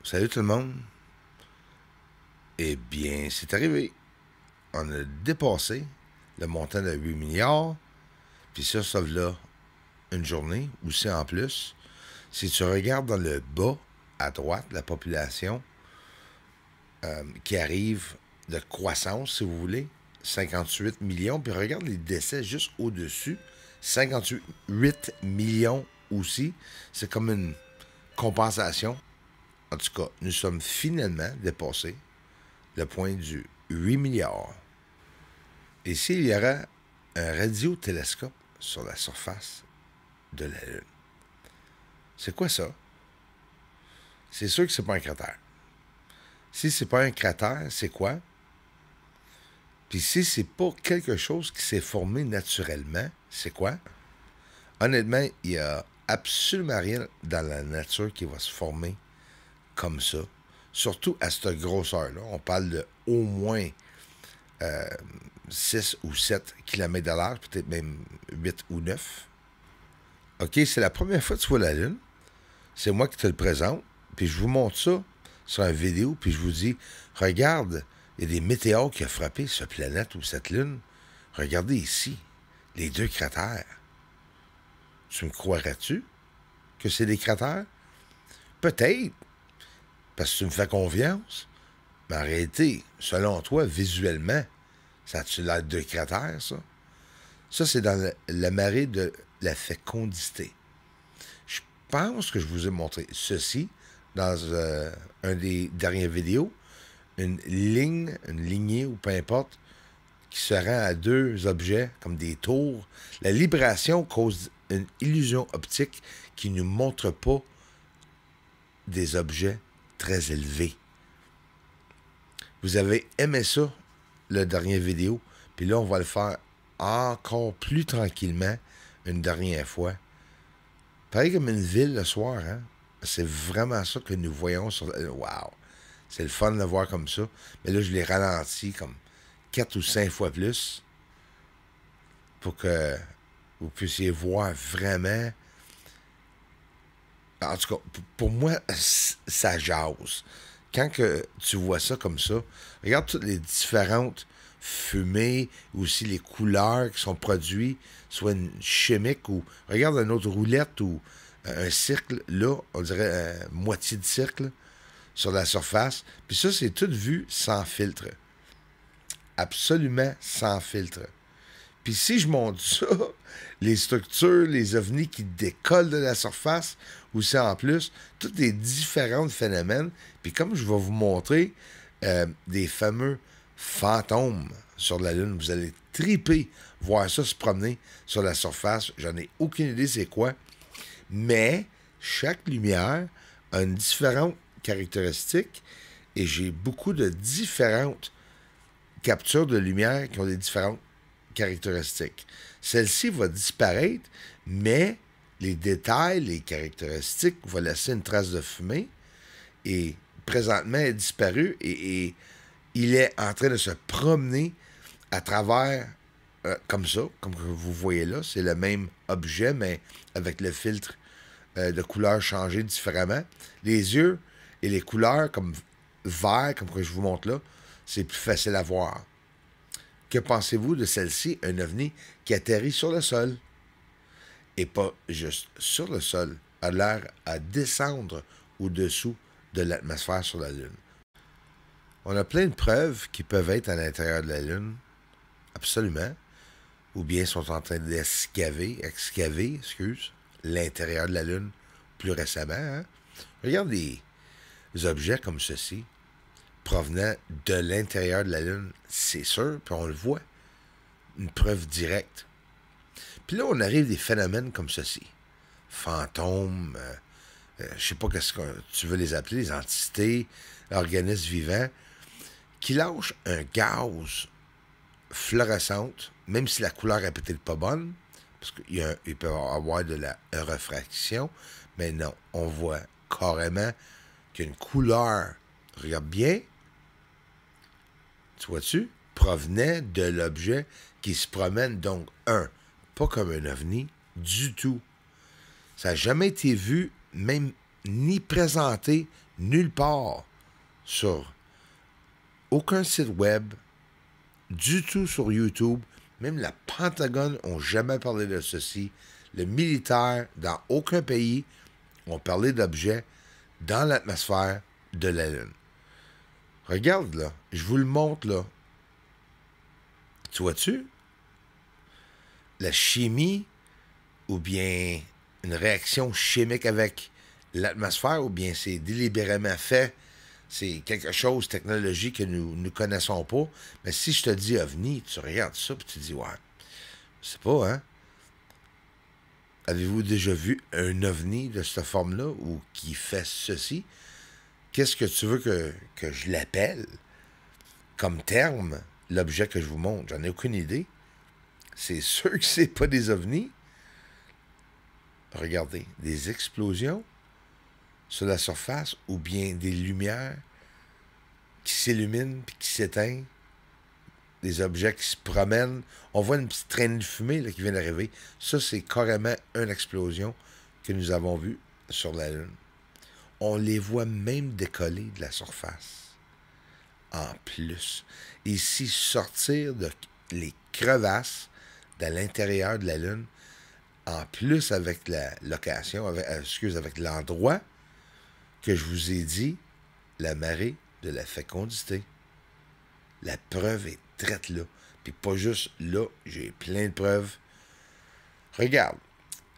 Salut tout le monde. Eh bien, c'est arrivé. On a dépassé le montant de 8 milliards. Puis ça là une journée, aussi en plus. Si tu regardes dans le bas, à droite, la population qui arrive de croissance, si vous voulez, 58 millions. Puis regarde les décès juste au-dessus, 58 millions aussi. C'est comme une compensation. En tout cas, nous sommes finalement dépassés le point du 8 milliards. Et s'il y aura un radiotélescope sur la surface de la Lune? C'est quoi ça? C'est sûr que c'est pas un cratère. Si c'est pas un cratère, c'est quoi? Puis si c'est pas quelque chose qui s'est formé naturellement, c'est quoi? Honnêtement, il y a absolument rien dans la nature qui va se former comme ça. Surtout à cette grosseur-là. On parle de au moins 6 ou 7 km de large, peut-être même 8 ou 9. OK, c'est la première fois que tu vois la Lune. C'est moi qui te le présente. Puis je vous montre ça sur une vidéo. Puis je vous dis, regarde, il y a des météores qui ont frappé cette planète ou cette Lune. Regardez ici, les deux cratères. Tu me croirais-tu que c'est des cratères? Peut-être, parce que tu me fais confiance. Mais en réalité, selon toi, visuellement, ça a-tu l'air de cratères, ça? Ça, c'est dans la marée de la fécondité. Je pense que je vous ai montré ceci dans un des dernières vidéos. Une lignée ou peu importe, qui se rend à deux objets comme des tours. La libération cause une illusion optique qui ne nous montre pas des objets très élevés. Vous avez aimé ça, la dernière vidéo, puis là, on va le faire encore plus tranquillement une dernière fois. Pareil comme une ville le soir, hein? C'est vraiment ça que nous voyons sur... Wow! C'est le fun de le voir comme ça. Mais là, je l'ai ralenti comme 4 ou 5 fois plus pour que vous puissiez voir vraiment... En tout cas, pour moi, ça jase. Quand que tu vois ça comme ça, regarde toutes les différentes fumées, aussi les couleurs qui sont produites, soit une chimique ou... Regarde une autre roulette ou un cercle, là, on dirait moitié de cercle sur la surface. Puis ça, c'est tout vu sans filtre. Absolument sans filtre. Puis si je montre ça, les structures, les ovnis qui décollent de la surface, aussi en plus, tous les différents phénomènes. Puis comme je vais vous montrer des fameux fantômes sur la Lune, vous allez triper voir ça se promener sur la surface. J'en ai aucune idée c'est quoi. Mais chaque lumière a une différente caractéristique et j'ai beaucoup de différentes captures de lumière qui ont des différentes caractéristiques. Celle-ci va disparaître, mais les détails, les caractéristiques vont laisser une trace de fumée et présentement elle est disparue et il est en train de se promener à travers comme ça, comme vous voyez là, c'est le même objet, mais avec le filtre de couleur changé différemment. Les yeux et les couleurs comme vert, comme que je vous montre là, c'est plus facile à voir. Que pensez-vous de celle-ci, un ovni qui atterrit sur le sol? Et pas juste sur le sol, a l'air à descendre au-dessous de l'atmosphère sur la Lune. On a plein de preuves qui peuvent être à l'intérieur de la Lune, absolument, ou bien sont en train d'excaver, l'intérieur de la Lune plus récemment. Hein? Regarde des objets comme ceci, provenant de l'intérieur de la Lune, c'est sûr, puis on le voit. Une preuve directe. Puis là, on arrive à des phénomènes comme ceci. Fantômes, je sais pas qu'est-ce que tu veux les appeler, les entités, organismes vivants, qui lâchent un gaz fluorescente, même si la couleur est peut-être pas bonne, parce qu'il peut y avoir de la refraction, mais non, on voit carrément qu'il y a une couleur, regarde bien, tu vois-tu, provenait de l'objet qui se promène, donc, pas comme un ovni, du tout. Ça n'a jamais été vu, même ni présenté nulle part sur aucun site web, du tout sur YouTube. Même la Pentagone n'a jamais parlé de ceci. Le militaire, dans aucun pays, ont parlé d'objets dans l'atmosphère de la Lune. Regarde là, je vous le montre là. Tu vois-tu? La chimie, ou bien une réaction chimique avec l'atmosphère, ou bien c'est délibérément fait, c'est quelque chose, technologie que nous ne connaissons pas. Mais si je te dis ovni, tu regardes ça et tu dis, ouais, je sais pas, hein? Avez-vous déjà vu un ovni de cette forme-là ou qui fait ceci? Qu'est-ce que tu veux que je l'appelle comme terme, l'objet que je vous montre? J'en ai aucune idée. C'est sûr que c'est pas des ovnis. Regardez, des explosions sur la surface ou bien des lumières qui s'illuminent puis qui s'éteignent, des objets qui se promènent. On voit une petite traînée de fumée là, qui vient d'arriver. Ça, c'est carrément une explosion que nous avons vue sur la Lune. On les voit même décoller de la surface. En plus, ici, sortir de les crevasses de l'intérieur de la Lune, en plus avec la location, avec l'endroit que je vous ai dit, la marée de la fécondité. La preuve est traite là. Puis pas juste là, j'ai plein de preuves. Regarde,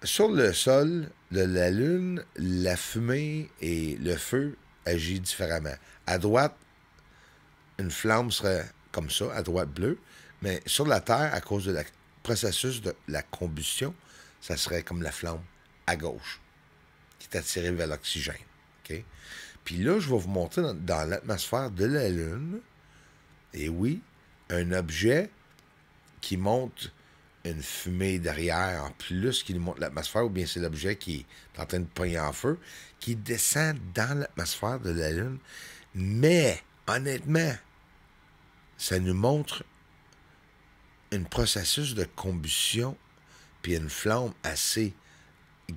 sur le sol de la Lune, la fumée et le feu agissent différemment. À droite, une flamme serait comme ça, à droite bleu, mais sur la Terre, à cause de la processus de la combustion, ça serait comme la flamme à gauche, qui est attirée vers l'oxygène. Okay? Puis là, je vais vous montrer dans l'atmosphère de la Lune, et oui, un objet qui monte une fumée derrière, en plus qui nous montre l'atmosphère, ou bien c'est l'objet qui est en train de pogner en feu, qui descend dans l'atmosphère de la Lune. Mais, honnêtement, ça nous montre un processus de combustion puis une flamme assez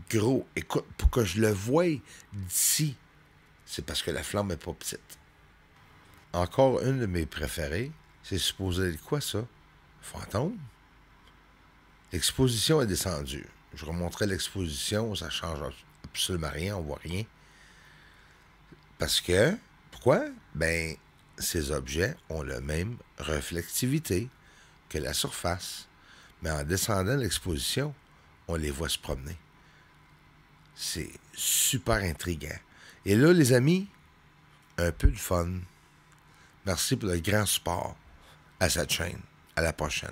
gros. Écoute, pour que je le voie d'ici, c'est parce que la flamme n'est pas petite. Encore une de mes préférées, c'est supposé être quoi ça? Fantôme? L'exposition est descendue. Je remonterai l'exposition, ça change absolument rien, on voit rien. Parce que, pourquoi? Ben, ces objets ont la même réflectivité que la surface. Mais en descendant l'exposition, on les voit se promener. C'est super intriguant. Et là, les amis, un peu de fun. Merci pour le grand support à cette chaîne. À la prochaine.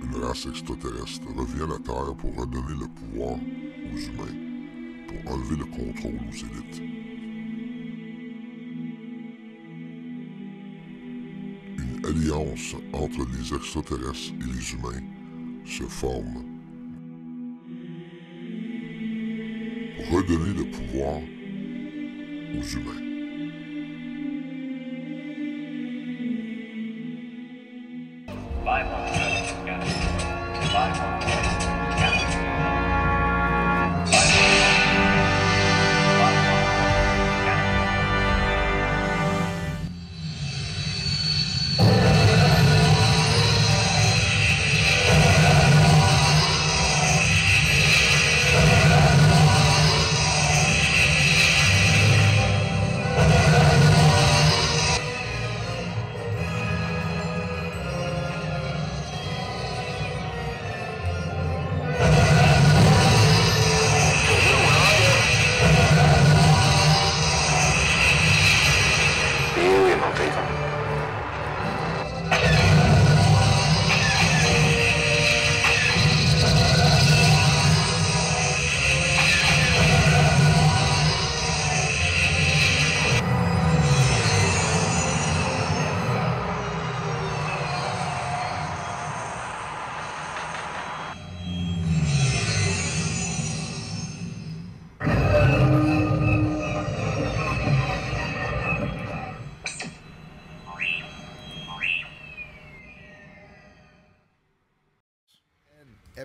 Une race extraterrestre revient à la Terre pour redonner le pouvoir aux humains, pour enlever le contrôle aux élites. Une alliance entre les extraterrestres et les humains se forme pour redonner le pouvoir aux humains.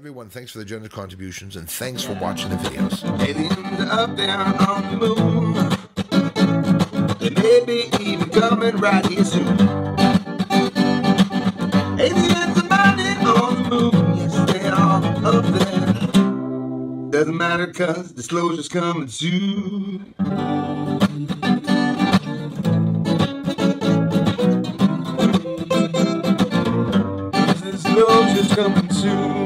everyone. Thanks for the generous contributions, and thanks for watching the videos. Aliens are up there on the moon. They may be even coming right here soon. Aliens are landing on the moon. Yes, they are up there. Doesn't matter, cause disclosure's coming soon. Disclosure's coming soon.